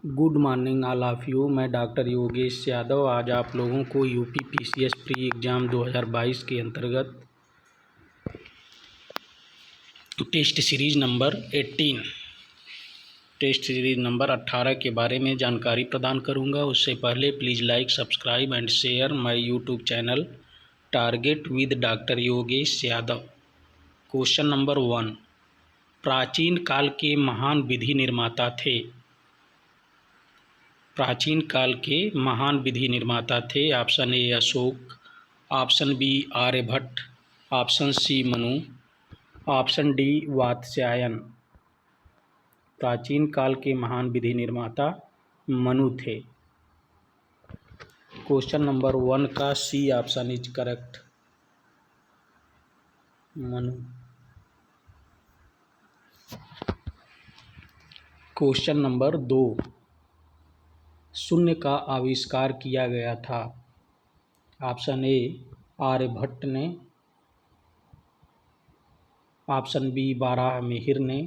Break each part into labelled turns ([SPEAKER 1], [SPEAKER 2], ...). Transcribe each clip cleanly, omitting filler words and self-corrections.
[SPEAKER 1] Good morning all of you. मैं doctor Yogesh Yadav आज आप लोगों को यूपी पीसीएस प्री एग्ज़ाम 2022 के अंतर्गत टेस्ट सीरीज़ नंबर 18 के बारे में जानकारी प्रदान करूंगा। उससे पहले please like, subscribe and share my YouTube channel target with doctor Yogesh Yadav. Question number 1, प्राचीन काल के महान विधि निर्माता थे। प्राचीन काल के महान विधि निर्माता थे। Option A Ashoka, option B Aryabhata, option C Manu, option D Vatsyayana. प्राचीन काल के महान विधि निर्माता मनु थे। क्वेश्चन नंबर 1 का C option is correct, Manu. Question number 2, शून्य का आविष्कार किया गया था। ऑप्शन ए आर्यभट्ट ने, ऑप्शन बी बाराहमिहिर ने,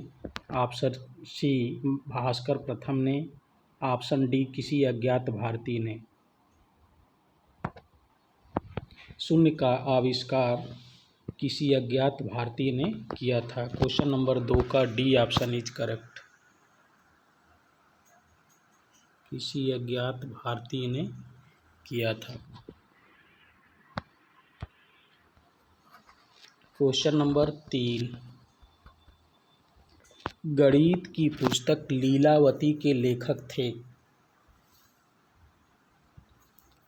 [SPEAKER 1] ऑप्शन सी भास्कर प्रथम ने, ऑप्शन डी किसी अज्ञात भारतीय ने। शून्य का आविष्कार किसी अज्ञात भारतीय ने किया था। क्वेश्चन नंबर 2 का डी ऑप्शन इज करेक्ट, किसी अज्ञात भारतीय ने किया था। क्वेश्चन नंबर 3, गणित की पुस्तक लीलावती के लेखक थे।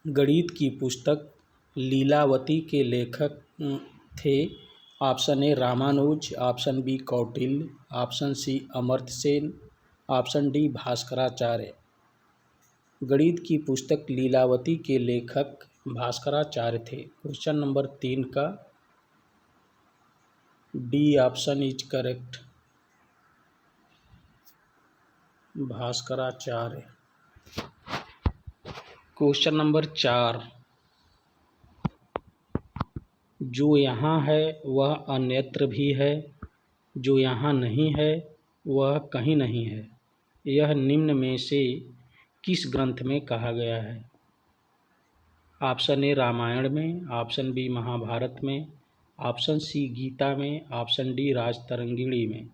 [SPEAKER 1] गणित की पुस्तक लीलावती के लेखक थे। Option A Ramanuja, option B Kautilya, option C Amartya Sen, option D Bhaskaracharya. गणित की पुस्तक लीलावती के लेखक भास्कराचार्य थे। क्वेश्चन नंबर 3 का D option is correct, Bhaskaracharya. Question number 4, जो यहाँ है वह अन्यत्र भी है, जो यहाँ नहीं है वह कहीं नहीं है। यह निम्न में से किस ग्रंथ में कहा गया है। ऑप्शन ए रामायण में, ऑप्शन बी महाभारत में, ऑप्शन सी गीता में, ऑप्शन डी राजतरंगिणी में।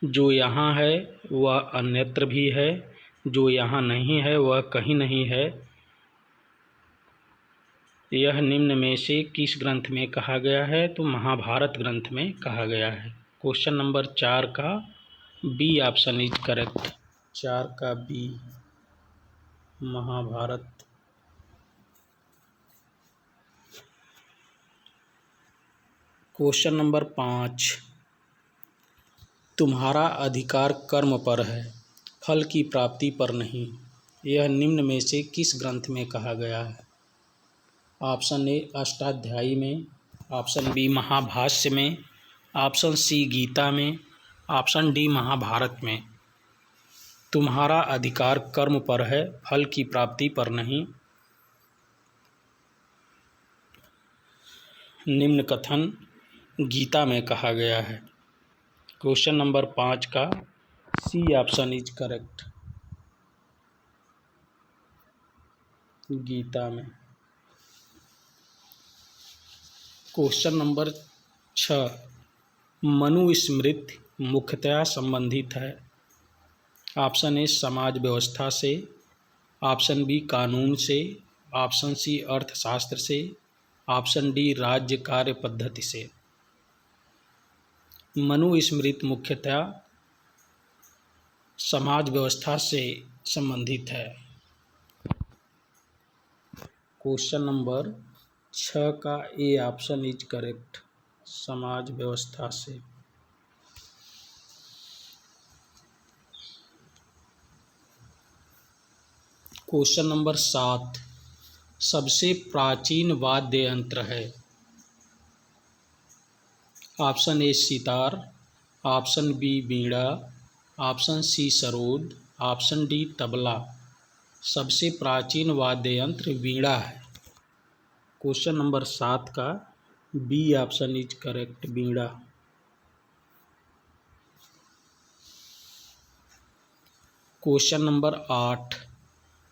[SPEAKER 1] जो यहाँ है वह अन्यत्र भी है, जो यहाँ नहीं है वह कहीं नहीं है। यह निम्न में से किस ग्रंथ में कहा गया है, तो महाभारत ग्रंथ में कहा गया है। क्वेश्चन नंबर 4 का बी ऑप्शन इज करेक्ट, 4 का बी, महाभारत। क्वेश्चन नंबर 5, तुम्हारा अधिकार कर्म पर है, फल की प्राप्ति पर नहीं। यह निम्न में से किस ग्रंथ में कहा गया है। ऑप्शन ए अष्टाध्यायी में, ऑप्शन बी महाभाष्य में, ऑप्शन सी गीता में, ऑप्शन डी महाभारत में। तुम्हारा अधिकार कर्म पर है, फल की प्राप्ति पर नहीं। निम्न कथन गीता में कहा गया है। क्वेश्चन नंबर 5 का C option is correct, Gita में। क्वेश्चन नंबर 6, मनुस्मृति मुख्यतया संबंधित है। ऑप्शन ए समाज व्यवस्था से, ऑप्शन बी कानून से, ऑप्शन सी अर्थशास्त्र से, ऑप्शन डी राज्य कार्य पद्धति से। मनुस्मृति मुख्यतया समाज व्यवस्था से संबंधित है। क्वेश्चन नंबर 6 का ए ऑप्शन इज करेक्ट, समाज व्यवस्था से। क्वेश्चन नंबर 7, सबसे प्राचीन वाद्य यंत्र है। Option A sitar, option B veena, option C sarod, option D tabla. सबसे प्राचीन वाद्य यंत्र वीणा है। क्वेश्चन नंबर 7 का B option is correct, veena. Question number 8,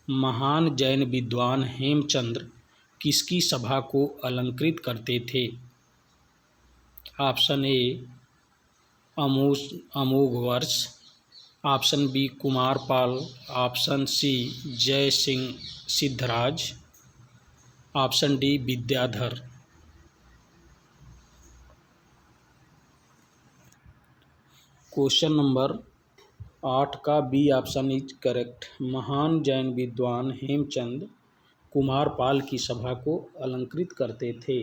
[SPEAKER 1] महान जैन विद्वान हेमचंद्र किसकी सभा को अलंकृत करते थे? Option A Amoghavarsha, option B Kumarapala, option C Jai Singh Siddharaj, option D Vidyadhar. Question number 8 का बी ऑप्शन इज करेक्ट। महान जैन विद्वान हेमचंद कुमारपाल की सभा को अलंकृत करते थे।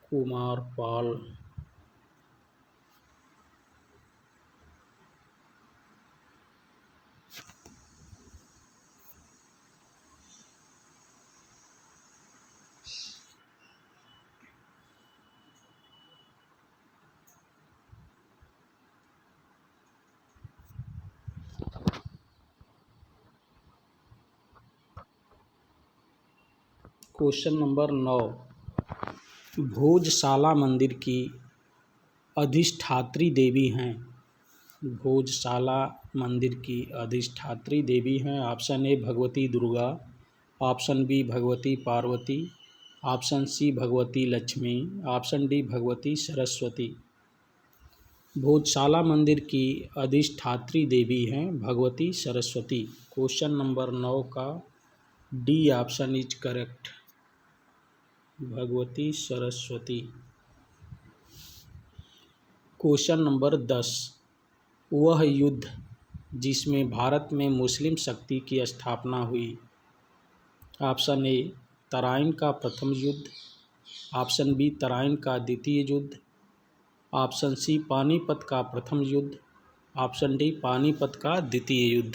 [SPEAKER 1] कुमारपाल। क्वेश्चन नंबर 9, भोजशाला मंदिर की अधिष्ठात्री देवी हैं। भोजशाला मंदिर की अधिष्ठात्री देवी हैं। Option A Bhagwati Durga, option B Bhagwati Parvati, option C Bhagwati Lakshmi, option D Bhagwati Saraswati. Bhojshala मंदिर की अधिष्ठात्री देवी हैं भगवती सरस्वती। क्वेश्चन नंबर 9 का D option is correct, Bhagwati Saraswati. Question number 10, वह युद्ध जिसमें भारत में मुस्लिम शक्ति की स्थापना हुई। ऑप्शन ए तराइन का प्रथम युद्ध, ऑप्शन बी तराइन का द्वितीय युद्ध, ऑप्शन सी पानीपत का प्रथम युद्ध, ऑप्शन डी पानीपत का द्वितीय युद्ध।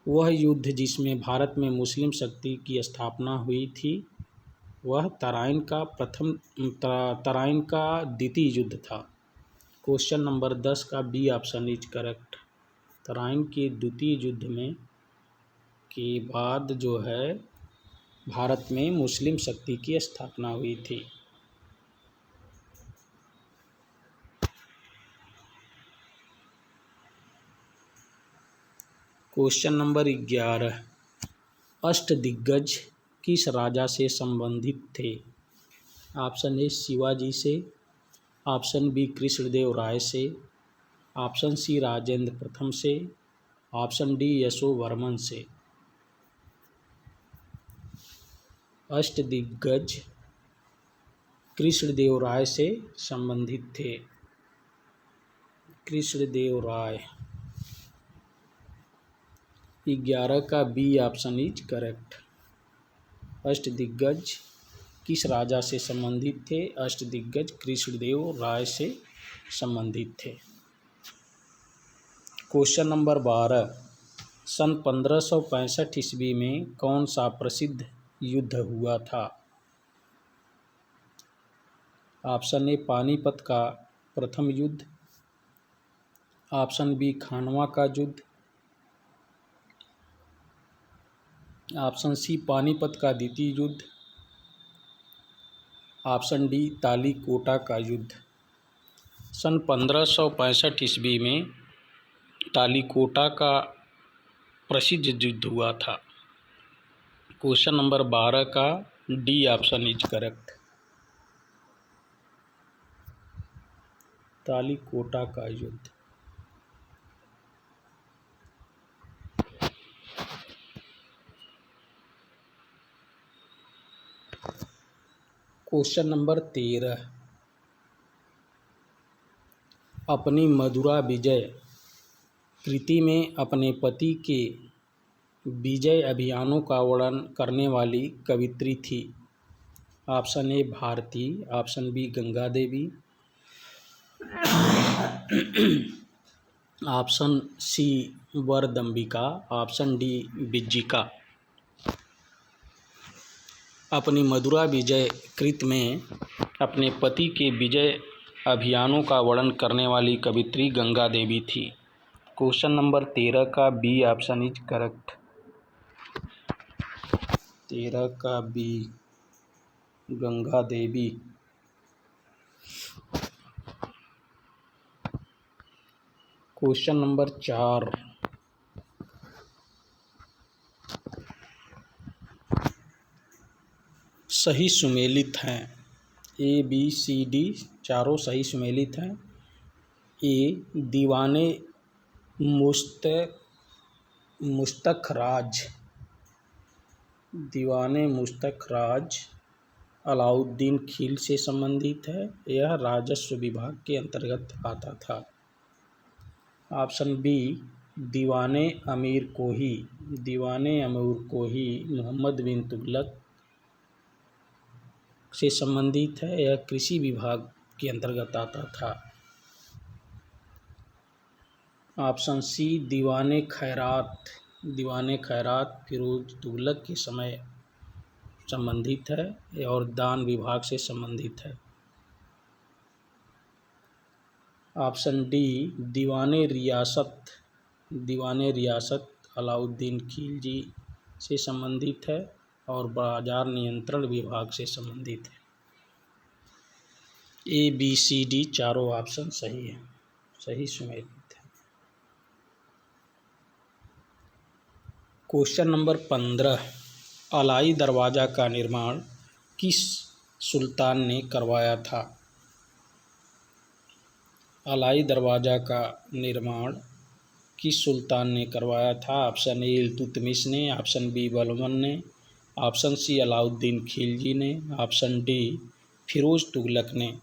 [SPEAKER 1] वह युद्ध जिसमें भारत में मुस्लिम शक्ति की स्थापना हुई थी वह तराइन का द्वितीय युद्ध था। क्वेश्चन नंबर 10 का B option is correct. Tarain के द्वितीय युद्ध में के बाद जो है भारत में मुस्लिम शक्ति की स्थापना हुई थी। क्वेश्चन नंबर 11, अष्टदिग्गज किस राजा से संबंधित थे? ऑप्शन ए शिवाजी से, ऑप्शन बी कृष्णदेव राय से, ऑप्शन सी राजेंद्र प्रथम से, ऑप्शन डी यशोवर्मन से। अष्टदिग्गज कृष्णदेव राय से संबंधित थे। कृष्णदेव राय। 11 का बी ऑप्शन इज करेक्ट। अष्टदिग्गज किस राजा से संबंधित थे? अष्टदिग्गज कृष्णदेव राय से संबंधित थे। क्वेश्चन नंबर 12, सन 1565 ईस्वी में कौन सा प्रसिद्ध युद्ध हुआ था? ऑप्शन ए पानीपत का प्रथम युद्ध, ऑप्शन बी खानवा का युद्ध, ऑप्शन सी पानीपत का द्वितीय युद्ध, ऑप्शन डी तालीकोटा का युद्ध। सन 1565 ईस्वी में तालीकोटा का प्रसिद्ध युद्ध हुआ था। क्वेश्चन नंबर 12 का D option is correct. Talikota का युद्ध। क्वेश्चन नंबर 13, अपनी मधुरा विजय कृति में अपने पति के विजय अभियानों का वर्णन करने वाली कवित्री थी। Option A Bharati, option B Ganga Devi, option C Varadambika, option D Vijjika. अपनी मधुरा विजय कृत में अपने पति के विजय अभियानों का वर्णन करने वाली कवित्री गंगा देवी थी। क्वेश्चन नंबर 13 का बी ऑप्शन इज करेक्ट। 13 का बी गंगा देवी। क्वेश्चन नंबर 4, सही सुमेलित हैं। ए बी सी डी चारों सही सुमेलित हैं। ए दीवाने मुस्तखराज अलाउद्दीन खिल से संबंधित है। यह राजस्व विभाग के अंतर्गत आता था। ऑप्शन बी दीवाने अमीर कोही मोहम्मद बिन तुगलक से संबंधित है। यह कृषि विभाग के अंतर्गत आता था। ऑप्शन सी दीवाने खैरात फिरोज तुगलक के समय संबंधित है और दान विभाग से संबंधित है। ऑप्शन डी दीवाने रियासत अलाउद्दीन खिलजी से संबंधित है और बाजार नियंत्रण विभाग से संबंधित है। ए बी सी डी चारों ऑप्शन सही है, सही सुमेलित है। क्वेश्चन नंबर 15, अलाई दरवाज़ा का निर्माण किस सुल्तान ने करवाया था? अलाई दरवाज़ा का निर्माण किस सुल्तान ने करवाया था? ऑप्शन ए इल्तुतमिश ने, ऑप्शन बी बलबन ने, ऑप्शन सी अलाउद्दीन खिलजी ने, ऑप्शन डी फिरोज तुगलक ने।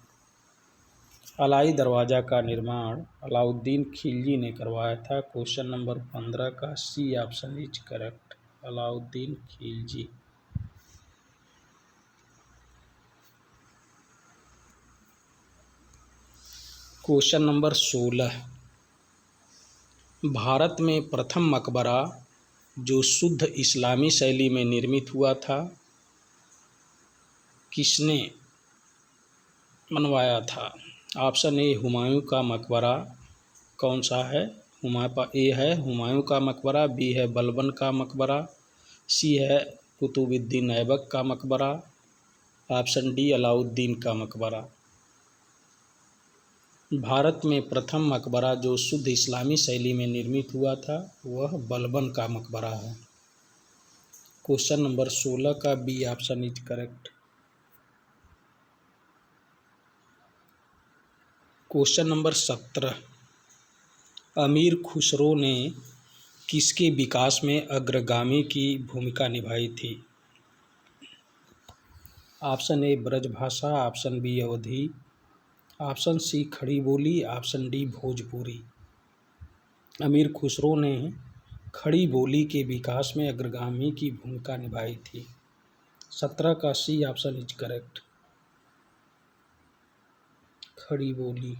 [SPEAKER 1] अलाई दरवाज़ा का निर्माण अलाउद्दीन खिलजी ने करवाया था। क्वेश्चन नंबर 15 का C option is correct, Alauddin Khilji. Question number 16, Bharat में प्रथम मकबरा जो शुद्ध इस्लामी शैली में निर्मित हुआ था, किसने बनवाया था? ऑप्शन ए हुमायूं का मकबरा, कौन सा है? ए है हुमायूं का मकबरा, बी है बलबन का मकबरा, सी है कुतुबुद्दीन ऐबक का मकबरा, ऑप्शन डी अलाउद्दीन का मकबरा। भारत में प्रथम मकबरा जो शुद्ध इस्लामी शैली में निर्मित हुआ था वह बलबन का मकबरा है। क्वेश्चन नंबर 16 का B option is correct. Question number 17, Amir Khusro ने किसके विकास में अग्रगामी की भूमिका निभाई थी? Option A Brajbhasha, option B Awadhi, option C Khari Boli, option D Bhojpuri. अमीर खुसरो ने खड़ी बोली के विकास में अग्रगामी की भूमिका निभाई थी। 17 का सी ऑप्शन इज करेक्ट, खड़ी बोली।